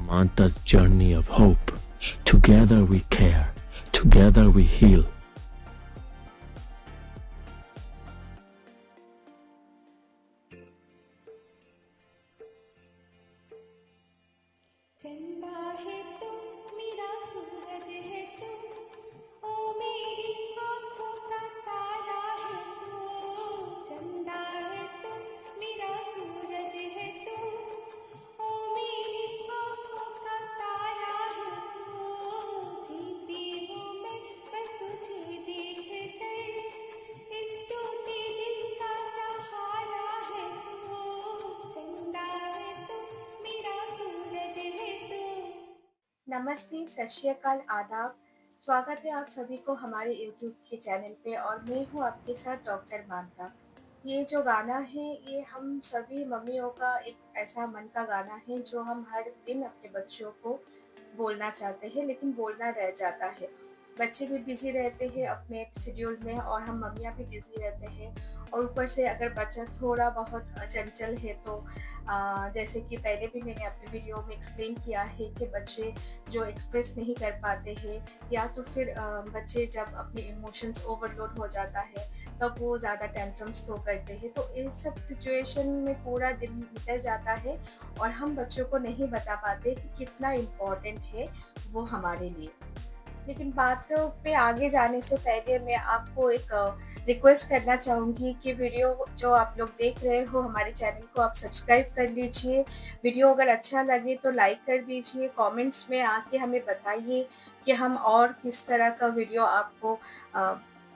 Samanta's journey of hope. Together we care, together we heal. चंदा है तुम, मेरा सूरज है तुम, ओ मेरी आँखों का तारा है तुम। चंदा है तुम, मेरा सूरज है तुम, ओ मेरी आँखों का तारा है तुम। जीती हूँ मैं बस तुझे देख कर, इस टूटे दिल का सहारा है तुम। चंदा है तुम, मेरा सूरज है तुम। नमस्ते, सत श्री अकाल, आदाब। स्वागत है आप सभी को हमारे YouTube के चैनल पे और मैं हूँ आपके साथ डॉक्टर मानता। ये जो गाना है ये हम सभी मम्मियों का एक ऐसा मन का गाना है जो हम हर दिन अपने बच्चों को बोलना चाहते हैं लेकिन बोलना रह जाता है। बच्चे भी बिज़ी रहते हैं अपने शेड्यूल में और हम मम्मियाँ भी बिज़ी रहते हैं और ऊपर से अगर बच्चा थोड़ा बहुत चंचल है तो जैसे कि पहले भी मैंने अपने वीडियो में एक्सप्लेन किया है कि बच्चे जो एक्सप्रेस नहीं कर पाते हैं या तो फिर बच्चे जब अपने इमोशंस ओवरलोड हो जाता है तब वो ज़्यादा टेंट्रम्स थ्रो करते हैं, तो इस सब सिचुएशन में पूरा दिन निकल जाता है और हम बच्चों को नहीं बता पाते कि कितना इम्पोर्टेंट है वो हमारे लिए। लेकिन बात पे आगे जाने से पहले मैं आपको एक रिक्वेस्ट करना चाहूँगी कि वीडियो जो आप लोग देख रहे हो हमारे चैनल को आप सब्सक्राइब कर लीजिए। वीडियो अगर अच्छा लगे तो लाइक कर दीजिए, कमेंट्स में आके हमें बताइए कि हम और किस तरह का वीडियो आपको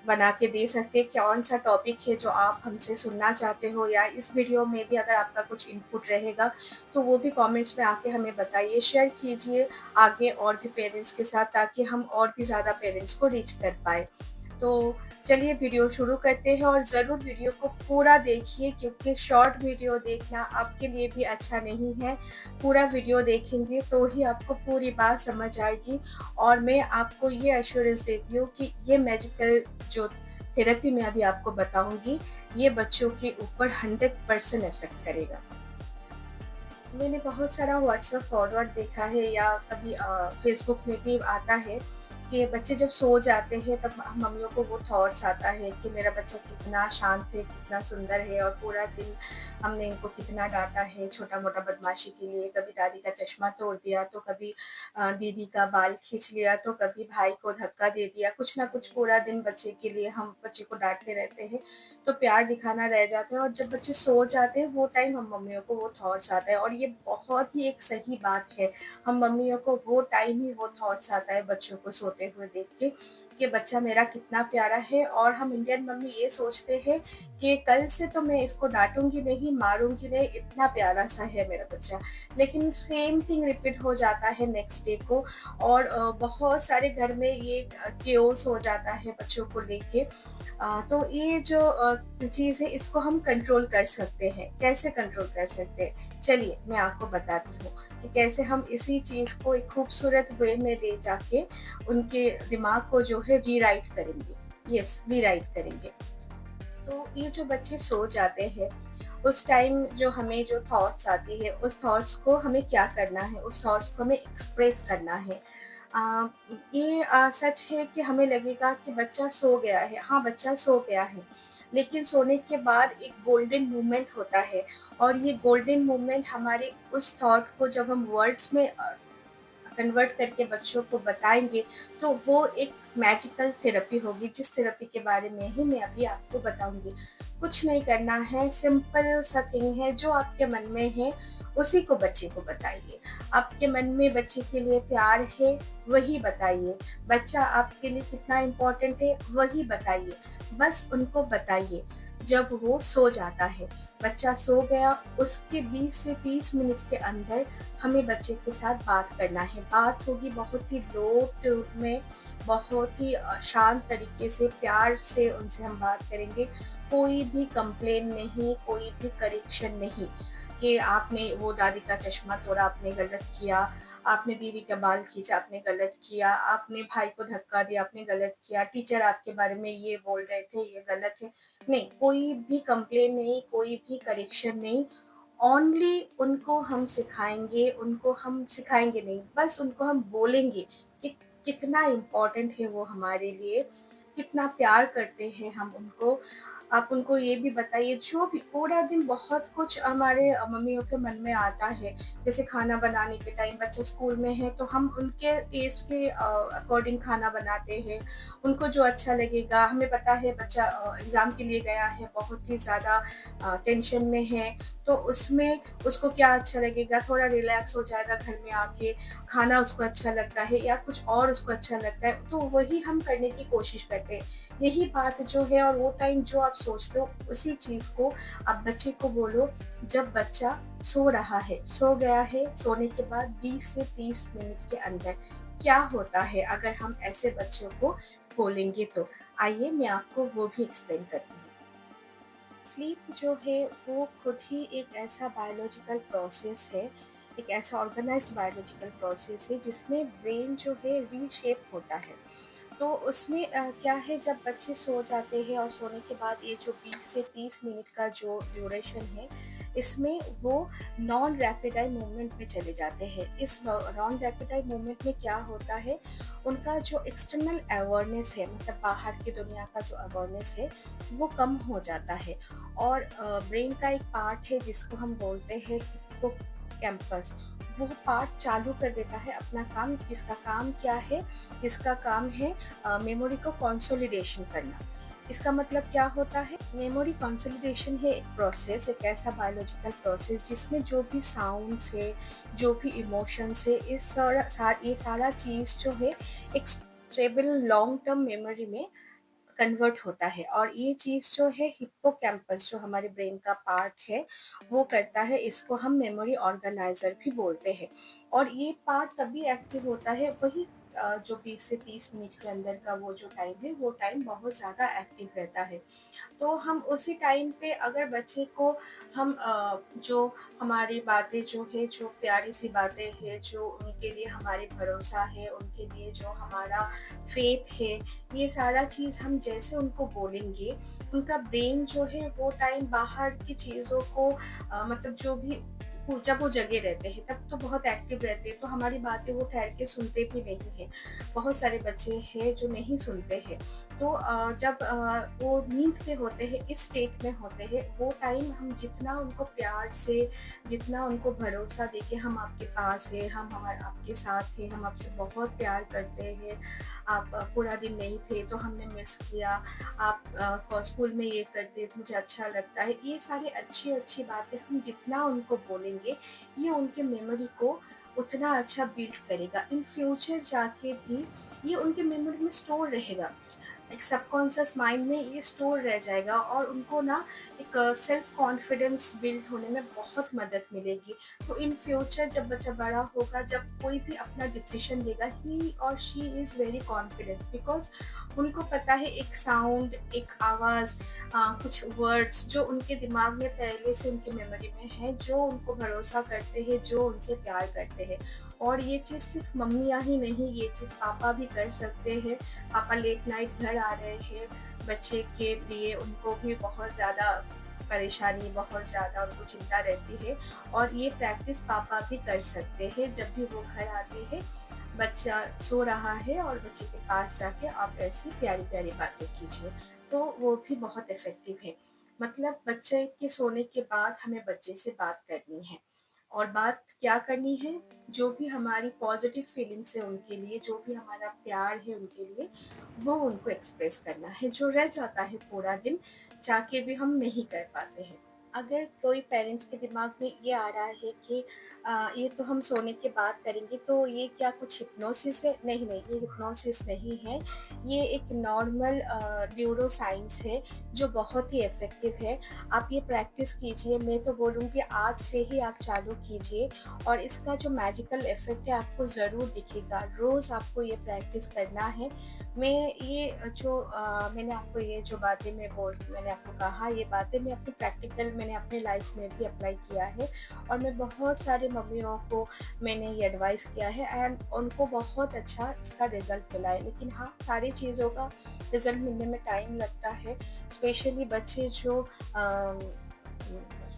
बना के दे सकते हैं, कौन-सा टॉपिक है जो आप हमसे सुनना चाहते हो या इस वीडियो में भी अगर आपका कुछ इनपुट रहेगा तो वो भी कमेंट्स में आके हमें बताइए, शेयर कीजिए आगे और भी पेरेंट्स के साथ ताकि हम और भी ज़्यादा पेरेंट्स को रीच कर पाएँ। तो चलिए वीडियो शुरू करते हैं और ज़रूर वीडियो को पूरा देखिए क्योंकि शॉर्ट वीडियो देखना आपके लिए भी अच्छा नहीं है। पूरा वीडियो देखेंगे तो ही आपको पूरी बात समझ आएगी और मैं आपको ये एश्योरेंस देती हूँ कि ये मैजिकल जो थेरेपी मैं अभी आपको बताऊँगी, ये बच्चों के ऊपर 100% इफ़ेक्ट करेगा। मैंने बहुत सारा व्हाट्सएप फॉरवर्ड देखा है या कभी फेसबुक में भी आता है कि बच्चे जब सो जाते हैं तब मम्मियों को वो थॉट्स आता है कि मेरा बच्चा कितना शांत है, कितना सुंदर है और पूरा दिन हमने इनको कितना डांटा है छोटा-मोटा बदमाशी के लिए। कभी दादी का चश्मा तोड़ दिया, तो कभी दीदी का बाल खींच लिया, तो कभी भाई को धक्का दे दिया। कुछ ना कुछ पूरा दिन बच्चे के लिए हम बच्चे को डाँटते रहते हैं, तो प्यार दिखाना रह जाता है और जब बच्चे सो जाते हैं वो टाइम हम मम्मियों को वो थॉट्स आता है और ये बहुत ही एक सही बात है। हम मम्मियों को वो टाइम ही वो थॉट्स आता है बच्चों को सोते हुए देख के कि बच्चा मेरा कितना प्यारा है और हम इंडियन मम्मी ये सोचते हैं कि कल से तो मैं इसको डाँटूँगी नहीं, मारूँगी नहीं, इतना प्यारा-सा है मेरा बच्चा। लेकिन सेम थिंग रिपीट हो जाता है नेक्स्ट डे को और बहुत सारे घर में ये केओस हो जाता है बच्चों को लेके। तो ये जो चीज़ है इसको हम कंट्रोल कर सकते हैं। कैसे कंट्रोल कर सकते हैं? चलिए मैं आपको बताती हूँ कि कैसे हम इसी चीज़ को एक खूबसूरत वे में ले जाके उनके दिमाग को जो है रीराइट करेंगे। यस, रीराइट करेंगे। तो ये जो बच्चे सो जाते हैं, उस टाइम जो हमें जो थॉट्स आती है, उस थॉट्स को हमें क्या करना है, उस थॉट्स को हमें एक्सप्रेस करना है। अ, ये सच है कि हमें लगेगा कि बच्चा सो गया है। हाँ, बच्चा सो गया है, लेकिन सोने के बाद एक गोल्डन मोमेंट होता है और ये गोल्डन मोमेंट हमारे उस थॉट को जब हम वर्ड्स में कन्वर्ट करके बच्चों को बताएँगे, तो वो एक मैजिकल थेरेपी होगी, जिस थेरेपी के बारे में ही मैं अभी आपको बताऊँगी। कुछ नहीं करना है, सिंपल सा थिंग है, जो आपके मन में है, उसी को बच्चे को बताइए। आपके मन में बच्चे के लिए प्यार है, वही बताइए। बच्चा आपके लिए कितना इम्पोर्टेंट है, वही बताइए। बस उनको बताइए। जब वो सो जाता है, बच्चा सो गया, उसके 20 से 30 मिनट के अंदर हमें बच्चे के साथ बात करना है। बात होगी बहुत ही लो ट्यून में, बहुत ही शांत तरीके से, प्यार से उनसे हम बात करेंगे। कोई भी कंप्लेन नहीं, कोई भी करेक्शन नहीं कि आपने वो दादी का चश्मा तोड़ा, आपने गलत किया, आपने दीदी का बाल खींचा, आपने गलत किया, आपने भाई को धक्का दिया, आपने गलत किया, टीचर आपके बारे में ये बोल रहे थे, ये गलत है। नहीं, कोई भी कंप्लेन नहीं, कोई भी करेक्शन नहीं। ओनली उनको हम सिखाएँगे, उनको हम सिखाएँगे नहीं, बस उनको हम बोलेंगे कि कितना इम्पोर्टेंट है वो हमारे लिए, कितना प्यार करते हैं हम उनको। आप उनको ये भी बताइए, जो भी पूरा दिन बहुत कुछ हमारे मम्मियों के मन में आता है, जैसे खाना बनाने के टाइम बच्चे स्कूल में हैं तो हम उनके टेस्ट के अकॉर्डिंग खाना बनाते हैं, उनको जो अच्छा लगेगा। हमें पता है बच्चा एग्ज़ाम के लिए गया है, बहुत ही ज़्यादा टेंशन में है, तो उसमें उसको क्या अच्छा लगेगा, थोड़ा रिलैक्स हो जाएगा घर में आके, खाना उसको अच्छा लगता है या कुछ और उसको अच्छा लगता है, तो वही हम करने की कोशिश करते हैं। यही बात जो है और वो टाइम जो आप सोचते हो, उसी चीज़ को आप बच्चे को बोलो जब बच्चा सो रहा है, सो गया है, सोने के बाद 20 से 30 मिनट के अंदर क्या होता है अगर हम ऐसे बच्चों को बोलेंगे तो। आइए मैं आपको वो भी एक्सप्लेन करती हूँ। स्लीप जो है वो खुद ही एक ऐसा बायोलॉजिकल प्रोसेस है, एक ऐसा ऑर्गेनाइज्ड बायोलॉजिकल प्रोसेस है जिसमें ब्रेन जो है रीशेप होता है। तो उसमें क्या है, जब बच्चे सो जाते हैं और सोने के बाद ये जो 20 से 30 मिनट का जो ड्यूरेशन है, इसमें वो नॉन रैपिड आई मूवमेंट में चले जाते हैं। इस नॉन रैपिड आई मूवमेंट में क्या होता है, उनका जो एक्सटर्नल अवेयरनेस है, मतलब बाहर की दुनिया का जो अवेयरनेस है, वो कम हो जाता है। और ब्रेन का एक पार्ट है जिसको हम बोलते हैं हिप्पोकैम्पस, वो पार्ट चालू कर देता है अपना काम, जिसका काम क्या है, इसका काम है मेमोरी को कंसोलिडेशन करना। इसका मतलब क्या होता है, मेमोरी कंसोलिडेशन है एक प्रोसेस, एक ऐसा बायोलॉजिकल प्रोसेस जिसमें जो भी साउंड्स है, जो भी इमोशंस है, ये सारा चीज़ जो है एक स्टेबल लॉन्ग टर्म मेमोरी में कन्वर्ट होता है। और ये चीज़ जो है हिप्पोकैम्पस जो हमारे ब्रेन का पार्ट है वो करता है, इसको हम मेमोरी ऑर्गेनाइजर भी बोलते हैं। और ये पार्ट तभी एक्टिव होता है, वही जो 20 से 30 मिनट के अंदर का वो जो टाइम है, वो टाइम बहुत ज़्यादा एक्टिव रहता है। तो हम उसी टाइम पे अगर बच्चे को हम जो हमारी बातें जो है, जो प्यारी सी बातें हैं, जो उनके लिए हमारे भरोसा है, उनके लिए जो हमारा फेथ है, ये सारा चीज़ हम जैसे उनको बोलेंगे, उनका ब्रेन जो है वो टाइम बाहर की चीज़ों को मतलब जो भी जब वो जगे रहते हैं तब तो बहुत एक्टिव रहते हैं, तो हमारी बातें वो ठहर के सुनते भी नहीं हैं। बहुत सारे बच्चे हैं जो नहीं सुनते हैं। तो जब वो नींद में होते हैं, इस स्टेट में होते हैं, वो टाइम हम जितना उनको प्यार से, जितना उनको भरोसा देके हम आपके पास हैं, हम आपके साथ हैं, हम आपसे बहुत प्यार करते हैं, आप पूरा दिन नहीं थे तो हमने मिस किया, आप स्कूल में ये करते थे, मुझे अच्छा लगता है, ये सारी अच्छी-अच्छी बातें हम जितना उनको बोलेंगे, ये उनके मेमोरी को उतना अच्छा बिल्ड करेगा। इन फ्यूचर जाके भी ये उनके मेमोरी में स्टोर रहेगा। एक सबकॉन्शियस माइंड में ये स्टोर रह जाएगा और उनको ना एक सेल्फ कॉन्फिडेंस बिल्ड होने में बहुत मदद मिलेगी। तो इन फ्यूचर जब बच्चा बड़ा होगा, जब कोई भी अपना डिसीजन लेगा, ही और she is very confident, because उनको पता है एक साउंड, एक आवाज़, कुछ वर्ड्स जो उनके दिमाग में पहले से उनकी मेमोरी में है, जो उनको भरोसा करते हैं, जो उनसे प्यार करते हैं। और ये चीज़ सिर्फ़ मम्मियाँ ही नहीं, ये चीज़ पापा भी कर सकते हैं। पापा लेट नाइट घर आ रहे हैं, बच्चे के लिए उनको भी बहुत ज़्यादा परेशानी, बहुत ज़्यादा उनको चिंता रहती है, और ये प्रैक्टिस पापा भी कर सकते हैं। जब भी वो घर आते हैं, बच्चा सो रहा है और बच्चे के पास जाके आप ऐसी प्यारी-प्यारी बातें कीजिए, तो वो भी बहुत इफ़ेक्टिव है। मतलब बच्चे के सोने के बाद हमें बच्चे से बात करनी है, और बात क्या करनी है, जो भी हमारी पॉज़िटिव फीलिंग्स है उनके लिए, जो भी हमारा प्यार है उनके लिए, वो उनको एक्सप्रेस करना है, जो रह जाता है पूरा दिन चाह के भी हम नहीं कर पाते हैं। अगर कोई पेरेंट्स के दिमाग में ये आ रहा है कि ये तो हम सोने के बाद करेंगे, तो ये क्या कुछ हिप्नोसिस है? नहीं, नहीं, ये हिप्नोसिस नहीं है। ये एक नॉर्मल न्यूरो साइंस है, जो बहुत ही इफ़ेक्टिव है। आप ये प्रैक्टिस कीजिए, मैं तो बोलूँगी आज से ही आप चालू कीजिए, और इसका जो मैजिकल इफ़ेक्ट है आपको ज़रूर दिखेगा। रोज़ आपको ये प्रैक्टिस करना है। मैं ये जो मैंने आपको ये जो बातें मैंने आपको कहा, ये बातें मैं अपनी प्रैक्टिकल मैंने अपनी लाइफ में भी अप्लाई किया है, और मैं बहुत सारे मम्मियों को मैंने ये एडवाइस किया है, एंड उनको बहुत अच्छा इसका रिज़ल्ट मिला है। लेकिन हाँ, सारी चीज़ों का रिज़ल्ट मिलने में टाइम लगता है, स्पेशली बच्चे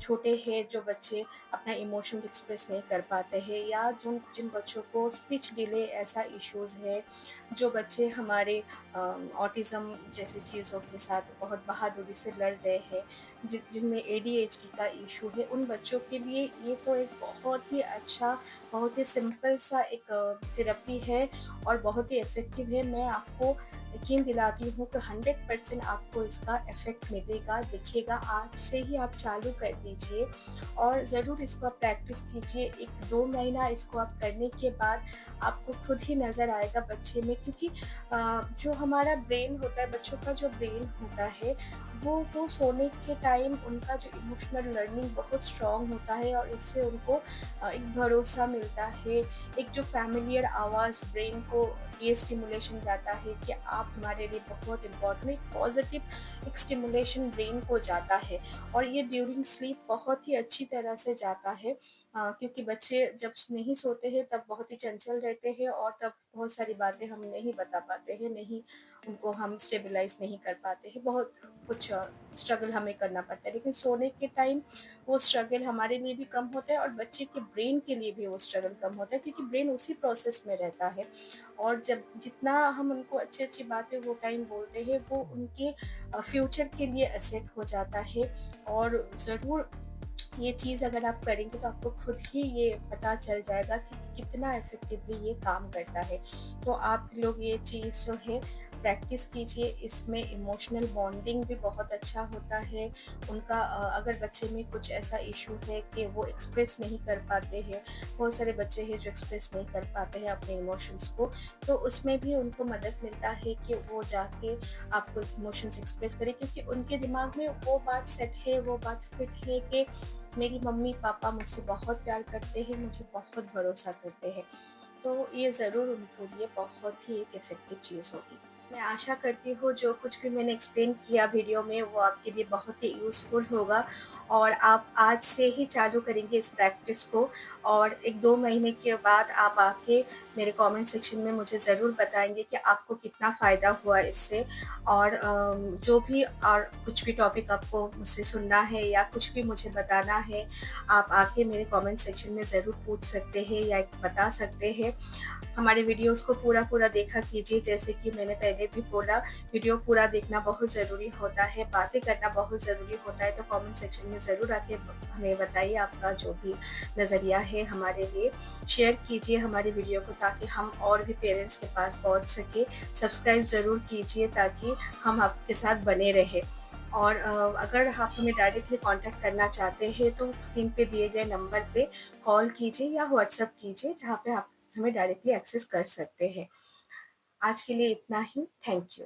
छोटे हैं जो बच्चे अपना इमोशंस एक्सप्रेस नहीं कर पाते हैं, या जिन बच्चों को स्पीच डिले ऐसा इश्यूज़ है, जो बच्चे हमारे ऑटिज़म जैसी चीज़ों के साथ बहुत बहादुरी से लड़ रहे हैं, जिनमें एडीएचडी का इशू है, उन बच्चों के लिए ये तो एक बहुत ही अच्छा, बहुत ही सिंपल सा एक थेरेपी है और बहुत ही इफ़ेक्टिव है। मैं आपको यकीन दिलाती हूँ कि 100% आपको इसका इफ़ेक्ट मिलेगा, दिखेगा। आज से ही आप चालू कर दीजिए और ज़रूर इसको आप प्रैक्टिस कीजिए। 1-2 महीना इसको आप करने के बाद आपको खुद ही नज़र आएगा बच्चे में, क्योंकि जो हमारा ब्रेन होता है, बच्चों का जो ब्रेन होता है, वो सोने के टाइम उनका जो इमोशनल लर्निंग बहुत स्ट्रॉन्ग होता है और इससे उनको एक भरोसा मिलता है, एक जो फ़ैमिलियर आवाज़ ब्रेन को ये स्टिमुलेशन जाता है कि आप हमारे लिए बहुत इम्पोर्टेंट, एक पॉज़िटिव एक स्टिमुलेशन ब्रेन को जाता है और ये ड्यूरिंग स्लीप बहुत ही अच्छी तरह से जाता है। क्योंकि बच्चे जब नहीं सोते हैं तब बहुत ही चंचल रहते हैं और तब बहुत सारी बातें हम नहीं बता पाते हैं, नहीं उनको हम स्टेबलाइज़ नहीं कर पाते हैं, बहुत कुछ स्ट्रगल हमें करना पड़ता है। लेकिन सोने के टाइम वो स्ट्रगल हमारे लिए भी कम होता है और बच्चे के ब्रेन के लिए भी वो स्ट्रगल कम होता है, क्योंकि ब्रेन उसी प्रोसेस में रहता है। और जब जितना हम उनको अच्छी-अच्छी बातें वो टाइम बोलते हैं, वो उनके फ्यूचर के लिए एसेट हो जाता है। और ज़रूर ये चीज़ अगर आप करेंगे तो आपको खुद ही ये पता चल जाएगा कि कितना इफ़ेक्टिवली ये काम करता है। तो आप लोग ये चीज़ जो है प्रैक्टिस कीजिए, इसमें इमोशनल बॉन्डिंग भी बहुत अच्छा होता है। उनका अगर बच्चे में कुछ ऐसा इश्यू है कि वो एक्सप्रेस नहीं कर पाते हैं, बहुत सारे बच्चे हैं जो एक्सप्रेस नहीं कर पाते हैं अपने इमोशंस को, तो उसमें भी उनको मदद मिलता है कि वो जाके आपको इमोशंस एक्सप्रेस करें, क्योंकि उनके दिमाग में वो बात सेट है, वो बात फिट है कि मेरी मम्मी-पापा मुझसे बहुत प्यार करते हैं, मुझे बहुत भरोसा करते हैं। तो ये ज़रूर उनके लिए बहुत ही एक इफ़ेक्टिव चीज़ होगी। मैं आशा करती हूँ जो कुछ भी मैंने एक्सप्लेन किया वीडियो में वो आपके लिए बहुत ही यूज़फुल होगा और आप आज से ही चालू करेंगे इस प्रैक्टिस को और 1-2 महीने के बाद आप आके मेरे कमेंट सेक्शन में मुझे ज़रूर बताएँगे कि आपको कितना फ़ायदा हुआ इससे। और जो भी और कुछ भी टॉपिक आपको मुझसे सुनना है या कुछ भी मुझे बताना है, आप आके मेरे कमेंट सेक्शन में ज़रूर पूछ सकते हैं या बता सकते हैं। हमारे वीडियोज़ को पूरा देखा कीजिए, जैसे कि मैंने पहले भी बोला, वीडियो पूरा देखना बहुत ज़रूरी होता है, बातें करना बहुत ज़रूरी होता है, तो कमेंट सेक्शन में ज़रूर आके हमें बताइए आपका जो भी नज़रिया है हमारे लिए। शेयर कीजिए हमारी वीडियो को ताकि हम और भी पेरेंट्स के पास पहुँच सकें। सब्सक्राइब ज़रूर कीजिए ताकि हम आपके साथ बने रहें। और अगर आप हमें डायरेक्टली कॉन्टैक्ट करना चाहते हैं तो स्क्रीन पे दिए गए नंबर पे कॉल कीजिए या व्हाट्सएप कीजिए, जहाँ पे आप हमें डायरेक्टली एक्सेस कर सकते हैं। आज के लिए इतना ही। Thank you.